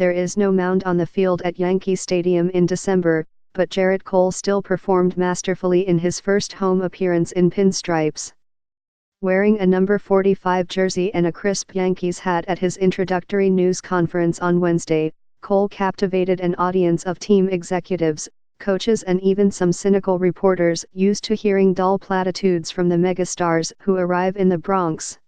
There is no mound on the field at Yankee Stadium in December, but Gerrit Cole still performed masterfully in his first home appearance in pinstripes. Wearing a number 45 jersey and a crisp Yankees hat at his introductory news conference on Wednesday, Cole captivated an audience of team executives, coaches and even some cynical reporters used to hearing dull platitudes from the megastars who arrive in the Bronx.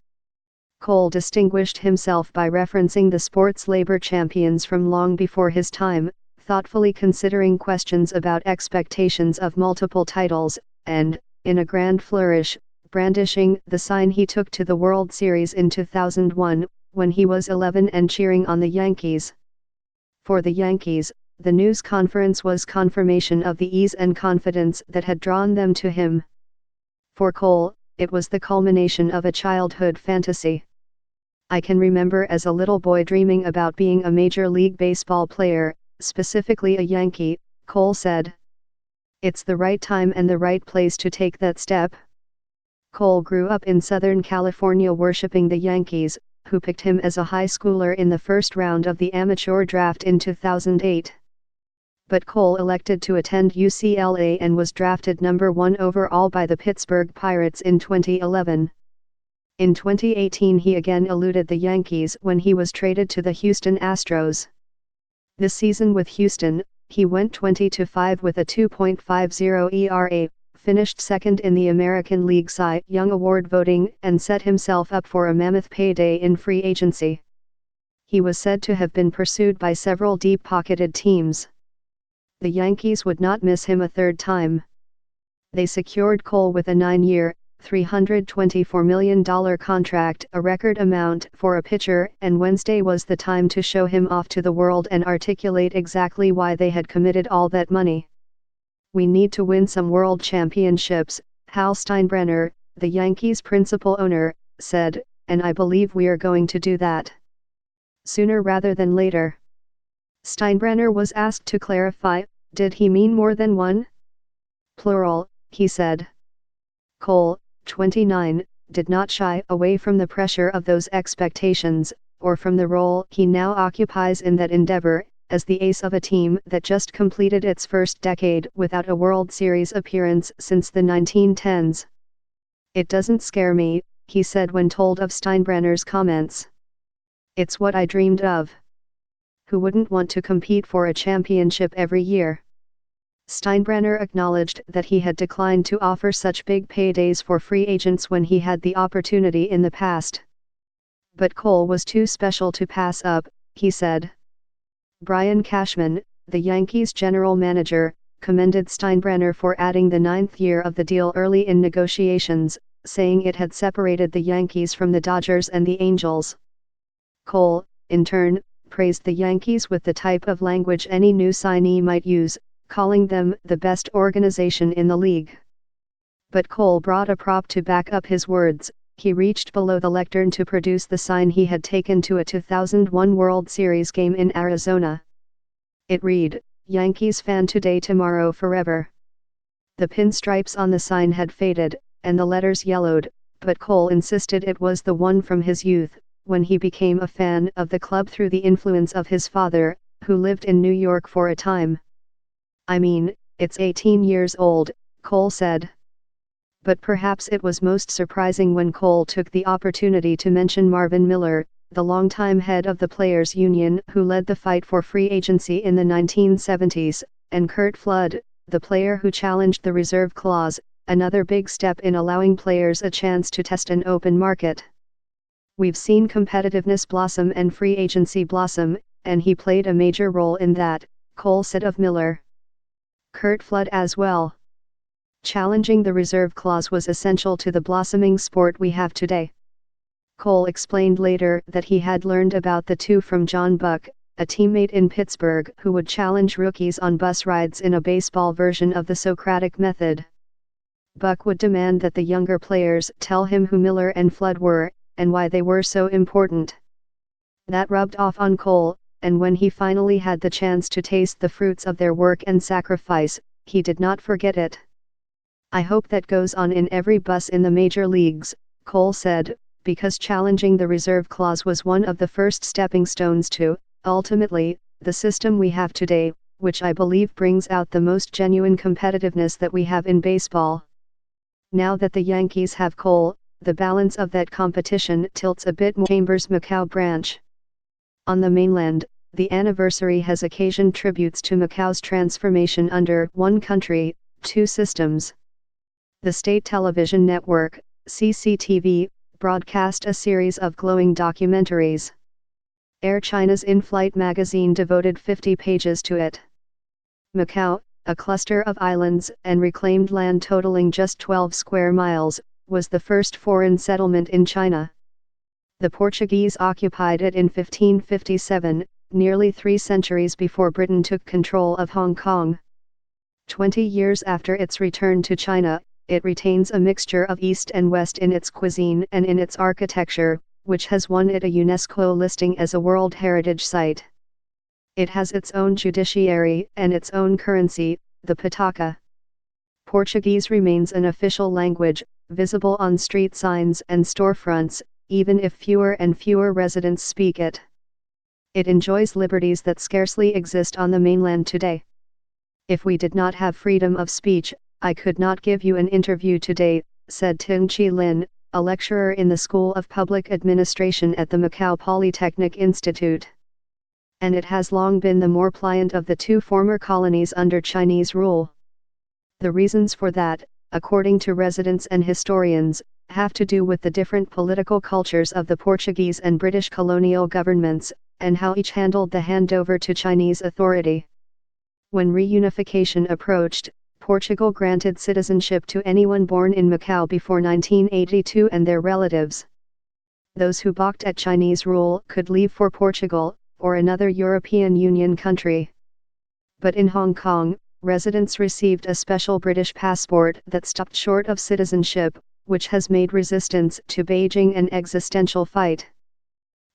Cole distinguished himself by referencing the sport's labor champions from long before his time, thoughtfully considering questions about expectations of multiple titles, and, in a grand flourish, brandishing the sign he took to the World Series in 2001, when he was 11 and cheering on the Yankees. For the Yankees, the news conference was confirmation of the ease and confidence that had drawn them to him. For Cole, it was the culmination of a childhood fantasy. I can remember as a little boy dreaming about being a Major League Baseball player, specifically a Yankee, Cole said. It's the right time and the right place to take that step. Cole grew up in Southern California worshiping the Yankees, who picked him as a high schooler in the first round of the amateur draft in 2008. But Cole elected to attend UCLA and was drafted number 1 overall by the Pittsburgh Pirates in 2011. In 2018 he again eluded the Yankees when he was traded to the Houston Astros. This season with Houston, he went 20-5 with a 2.50 ERA, finished second in the American League Cy Young Award voting and set himself up for a mammoth payday in free agency. He was said to have been pursued by several deep-pocketed teams. The Yankees would not miss him a third time. They secured Cole with a 9-year, $324 million contract, a record amount for a pitcher, and Wednesday was the time to show him off to the world and articulate exactly why they had committed all that money. We need to win some world championships, Hal Steinbrenner, the Yankees' principal owner, said, and I believe we are going to do that. Sooner rather than later. Steinbrenner was asked to clarify, did he mean more than one? Plural, he said. Cole, 29, did not shy away from the pressure of those expectations, or from the role he now occupies in that endeavor, as the ace of a team that just completed its first decade without a World Series appearance since the 1910s. It doesn't scare me, he said when told of Steinbrenner's comments. It's what I dreamed of. Who wouldn't want to compete for a championship every year? Steinbrenner acknowledged that he had declined to offer such big paydays for free agents when he had the opportunity in the past. But Cole was too special to pass up, he said. Brian Cashman, the Yankees' general manager, commended Steinbrenner for adding the 9th year of the deal early in negotiations, saying it had separated the Yankees from the Dodgers and the Angels. Cole, in turn, praised the Yankees with the type of language any new signee might use, calling them the best organization in the league. But Cole brought a prop to back up his words. He reached below the lectern to produce the sign he had taken to a 2001 World Series game in Arizona. It read, "Yankees fan today, tomorrow, forever." The pinstripes on the sign had faded, and the letters yellowed, but Cole insisted it was the one from his youth, when he became a fan of the club through the influence of his father, who lived in New York for a time. I mean, it's 18 years old, Cole said. But perhaps it was most surprising when Cole took the opportunity to mention Marvin Miller, the longtime head of the Players Union who led the fight for free agency in the 1970s, and Curt Flood, the player who challenged the reserve clause, another big step in allowing players a chance to test an open market. We've seen competitiveness blossom and free agency blossom, and he played a major role in that, Cole said of Miller. Curt Flood as well. Challenging the reserve clause was essential to the blossoming sport we have today. Cole explained later that he had learned about the two from John Buck, a teammate in Pittsburgh who would challenge rookies on bus rides in a baseball version of the Socratic method. Buck would demand that the younger players tell him who Miller and Flood were, and why they were so important. That rubbed off on Cole, and when he finally had the chance to taste the fruits of their work and sacrifice, he did not forget it. I hope that goes on in every bus in the major leagues, Cole said, because challenging the reserve clause was one of the first stepping stones to Ultimately, the system we have today, which I believe brings out the most genuine competitiveness that we have in baseball. Now that the Yankees have Cole, the balance of that competition tilts a bit more Chambers' Macau branch. On the mainland, the anniversary has occasioned tributes to Macau's transformation under one country, two systems. The state television network, CCTV, broadcast a series of glowing documentaries. Air China's in-flight magazine devoted 50 pages to it. Macau, a cluster of islands and reclaimed land totaling just 12 square miles, was the first foreign settlement in China. The Portuguese occupied it in 1557, nearly 3 centuries before Britain took control of Hong Kong. 20 years after its return to China, it retains a mixture of East and West in its cuisine and in its architecture, which has won it a UNESCO listing as a World Heritage Site. It has its own judiciary and its own currency, the pataka. Portuguese remains an official language, visible on street signs and storefronts, even if fewer and fewer residents speak it. It enjoys liberties that scarcely exist on the mainland today. If we did not have freedom of speech, I could not give you an interview today, said Ting Chi Lin, a lecturer in the School of Public Administration at the Macau Polytechnic Institute. And it has long been the more pliant of the two former colonies under Chinese rule. The reasons for that, according to residents and historians, have to do with the different political cultures of the Portuguese and British colonial governments, and how each handled the handover to Chinese authority. When reunification approached, Portugal granted citizenship to anyone born in Macau before 1982 and their relatives. Those who balked at Chinese rule could leave for Portugal, or another European Union country. But in Hong Kong, residents received a special British passport that stopped short of citizenship, which has made resistance to Beijing an existential fight.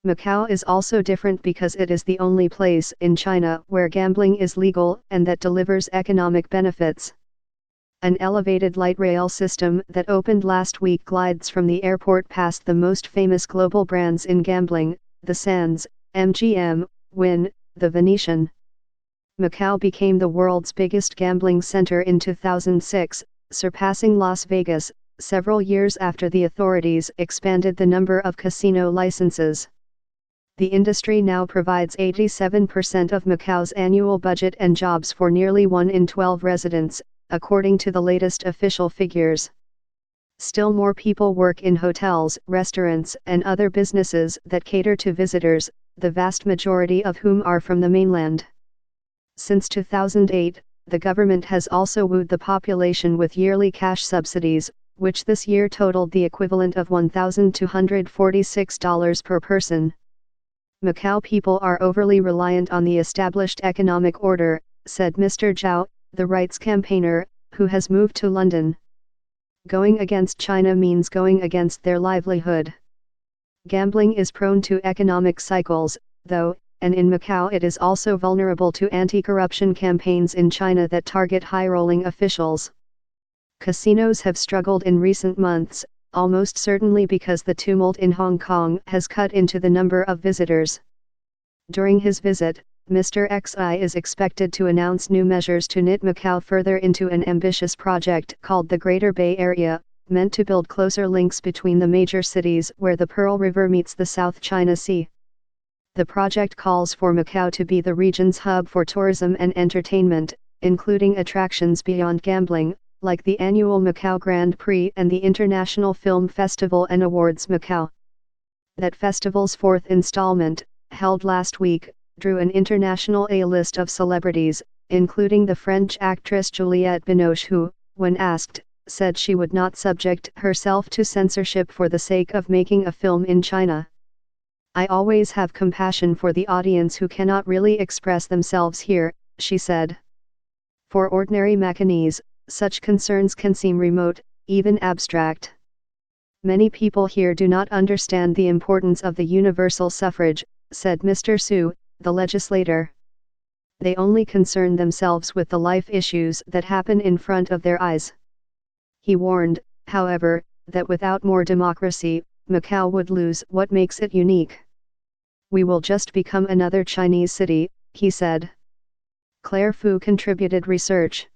Macau is also different because it is the only place in China where gambling is legal and that delivers economic benefits. An elevated light rail system that opened last week glides from the airport past the most famous global brands in gambling, the Sands, MGM, Wynn, the Venetian. Macau became the world's biggest gambling center in 2006, surpassing Las Vegas, several years after the authorities expanded the number of casino licenses. The industry now provides 87% of Macau's annual budget and jobs for nearly 1 in 12 residents, according to the latest official figures. Still more people work in hotels, restaurants, and other businesses that cater to visitors, the vast majority of whom are from the mainland. Since 2008, the government has also wooed the population with yearly cash subsidies, which this year totaled the equivalent of $1,246 per person. Macau people are overly reliant on the established economic order, said Mr. Zhao, the rights campaigner, who has moved to London. Going against China means going against their livelihood. Gambling is prone to economic cycles, though, and in Macau it is also vulnerable to anti-corruption campaigns in China that target high-rolling officials. Casinos have struggled in recent months, almost certainly because the tumult in Hong Kong has cut into the number of visitors. During his visit, Mr. Xi is expected to announce new measures to knit Macau further into an ambitious project called the Greater Bay Area, meant to build closer links between the major cities where the Pearl River meets the South China Sea. The project calls for Macau to be the region's hub for tourism and entertainment, including attractions beyond gambling, like the annual Macau Grand Prix and the International Film Festival and Awards Macau. That festival's fourth installment, held last week, drew an international A-list of celebrities, including the French actress Juliette Binoche who, when asked, said she would not subject herself to censorship for the sake of making a film in China. I always have compassion for the audience who cannot really express themselves here, she said. For ordinary Macanese, such concerns can seem remote, even abstract. Many people here do not understand the importance of the universal suffrage, said Mr. Su, the legislator. They only concern themselves with the life issues that happen in front of their eyes. He warned, however, that without more democracy, Macau would lose what makes it unique. "We will just become another Chinese city," he said. Claire Fu contributed research.